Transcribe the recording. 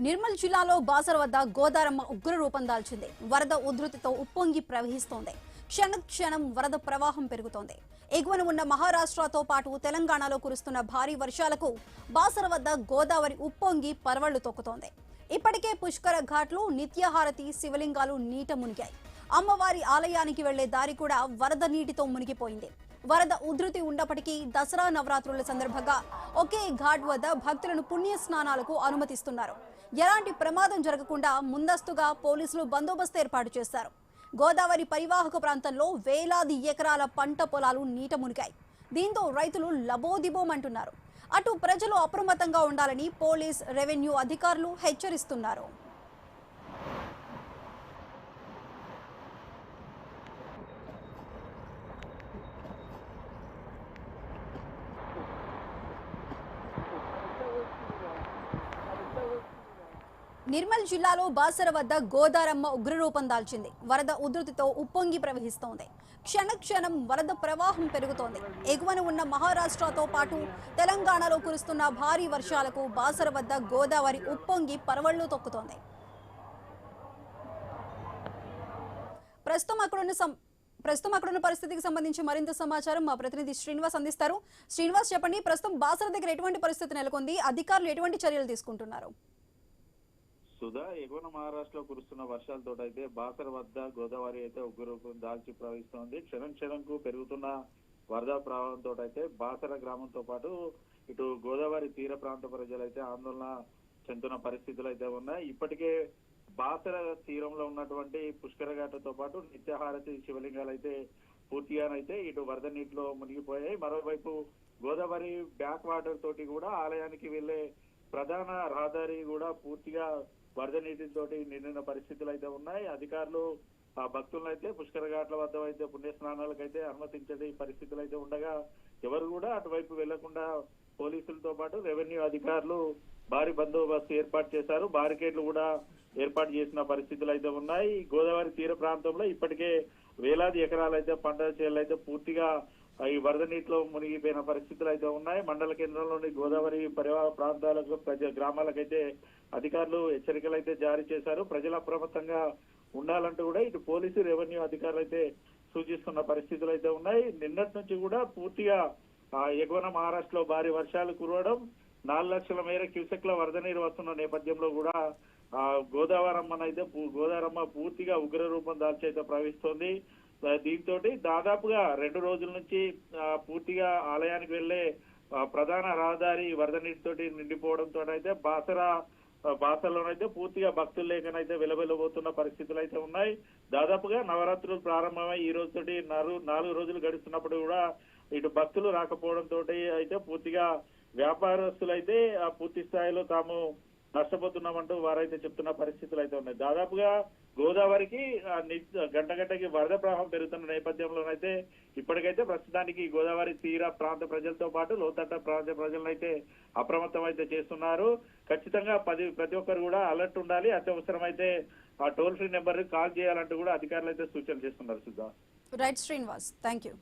నిర్మల్ జిల్లాలో బాసర వద్ద గోదారమ్మ ఉగ్ర రూపం దాల్చింది. వరద ఉధృతితో ఉప్పొంగి ప్రవహిస్తోంది. క్షణం వరద ప్రవాహం పెరుగుతోంది. ఎగువన ఉన్న మహారాష్ట్రతో పాటు తెలంగాణలో కురుస్తున్న భారీ వర్షాలకు బాసర వద్ద గోదావరి ఉప్పొంగి పరవళ్లు తొక్కుతోంది. ఇప్పటికే పుష్కర ఘాట్లు, నిత్యహారతి శివలింగాలు నీట మునిగాయి. అమ్మవారి ఆలయానికి వెళ్లే దారి కూడా వరద నీటితో మునిగిపోయింది. వరద ఉధృతి ఉన్నప్పటికీ దసరా నవరాత్రుల సందర్భంగా ఒకే ఘాట్ వద్ద భక్తులను పుణ్య స్నానాలకు అనుమతిస్తున్నారు. ఎలాంటి ప్రమాదం జరగకుండా ముందస్తుగా పోలీసులు బందోబస్తు ఏర్పాటు చేశారు. గోదావరి పరివాహక ప్రాంతంలో వేలాది ఎకరాల పంట పొలాలు నీట మునిగాయి. దీంతో రైతులు లబోదిబోమంటున్నారు. అటు ప్రజలు అప్రమత్తంగా ఉండాలని పోలీస్, రెవెన్యూ అధికారులు హెచ్చరిస్తున్నారు. నిర్మల్ జిల్లాలో బాసర వద్ద గోదారమ్మ ఉగ్రరూపం దాల్చింది. వరద ఉధృతితో ఉప్పొంగి ప్రవహిస్తోంది. క్షణం వరద ప్రవాహం పెరుగుతోంది. ఎగువన ఉన్న మహారాష్ట్రతో పాటు తెలంగాణలో కురుస్తున్న భారీ వర్షాలకు బాసర వద్ద గోదావరి ఉప్పొంగి పరవళ్లు తొక్కుతోంది. ప్రస్తుతం అక్కడున్న పరిస్థితికి సంబంధించి మరింత సమాచారం మా ప్రతినిధి శ్రీనివాస్ అందిస్తారు. శ్రీనివాస్, చెప్పండి, ప్రస్తుతం బాసర దగ్గర ఎటువంటి పరిస్థితి నెలకొంది? అధికారులు ఎటువంటి చర్యలు తీసుకుంటున్నారు? సుధా, ఎగువన మహారాష్ట్రలో కురుస్తున్న వర్షాలతో అయితే బాసర వద్ద గోదావరి అయితే ఉగ్రరూపం దాల్చి ప్రవహిస్తోంది. క్షణంకు పెరుగుతున్న వరద ప్రవాహంతో అయితే బాసర గ్రామంతో పాటు ఇటు గోదావరి తీర ప్రాంత ప్రజలైతే ఆందోళన చెందుతున్న పరిస్థితులు అయితే ఉన్నాయి. ఇప్పటికే బాసర తీరంలో ఉన్నటువంటి పుష్కర ఘాట్లతో పాటు నిత్యహారతి శివలింగాలు అయితే పూర్తిగానైతే ఇటు వరద నీటిలో మునిగిపోయాయి. మరోవైపు గోదావరి బ్యాక్ వాటర్ తోటి కూడా ఆలయానికి వెళ్లే ప్రధాన రహదారి కూడా పూర్తిగా వరద నీటితోటి నిండిన పరిస్థితులు అయితే ఉన్నాయి. అధికారులు ఆ భక్తులను అయితే పుష్కర ఘాట్ల వద్ద అయితే పుణ్య స్నానాలకైతే అనుమతించే పరిస్థితులు అయితే ఉండగా ఎవరు కూడా అటువైపు వెళ్లకుండా పోలీసులతో పాటు రెవెన్యూ అధికారులు భారీ బందోబస్తు ఏర్పాటు చేశారు. బారికేడ్లు కూడా ఏర్పాటు చేసిన పరిస్థితులు అయితే ఉన్నాయి. గోదావరి తీర ప్రాంతంలో ఇప్పటికే వేలాది ఎకరాలు అయితే పంట చేలు అయితే పూర్తిగా ఈ వరద నీటిలో మునిగిపోయిన పరిస్థితులు అయితే ఉన్నాయి. మండల కేంద్రంలోని గోదావరి పరివాహ ప్రాంతాలకు గ్రామాలకైతే అధికారులు హెచ్చరికలు అయితే జారీ చేశారు. ప్రజలు అప్రమత్తంగా ఉండాలంటూ కూడా ఇటు పోలీసు, రెవెన్యూ అధికారులు అయితే సూచిస్తున్న పరిస్థితులు అయితే ఉన్నాయి. నిన్నటి నుంచి కూడా పూర్తిగా ఎగువన మహారాష్ట్రలో భారీ వర్షాలు కురవడం, 4 లక్షల మేర క్యూసెక్ల వరద నీరు వస్తున్న నేపథ్యంలో కూడా గోదావరమ్మ పూర్తిగా ఉగ్ర రూపం దాల్చి అయితే ప్రవహిస్తోంది. దీంతో దాదాపుగా 2 రోజుల నుంచి పూర్తిగా ఆలయానికి వెళ్లే ప్రధాన రహదారి వరద నీటితోటి నిండిపోవడంతో అయితే బాసరలోనైతే పూర్తిగా భక్తులు లేకనైతే వెలవెలబోతున్న పరిస్థితులు అయితే ఉన్నాయి. దాదాపుగా నవరాత్రులు ప్రారంభమై ఈ రోజుతోటి 4 రోజులు గడుస్తున్నప్పుడు కూడా ఇటు భక్తులు రాకపోవడంతో అయితే పూర్తిగా వ్యాపారస్తులు అయితే పూర్తి స్థాయిలో తాము నష్టపోతున్నామంటూ వారైతే చెప్తున్న పరిస్థితులు అయితే ఉన్నాయి. దాదాపుగా గోదావరికి గంటకి వరద ప్రవాహం పెరుగుతున్న నేపథ్యంలోనైతే ఇప్పటికైతే ప్రస్తుతానికి గోదావరి తీర ప్రాంత ప్రజలతో పాటు లోతట్ట ప్రాంత ప్రజలనైతే అప్రమత్తం అయితే చేస్తున్నారు. ఖచ్చితంగా ప్రతి ఒక్కరు కూడా అలర్ట్ ఉండాలి. అత్యవసరమైతే ఆ టోల్ ఫ్రీ నెంబర్ కాల్ చేయాలంటూ కూడా అధికారులు అయితే సూచనలు చేస్తున్నారు. Sudha. Right Srinivas, thank you.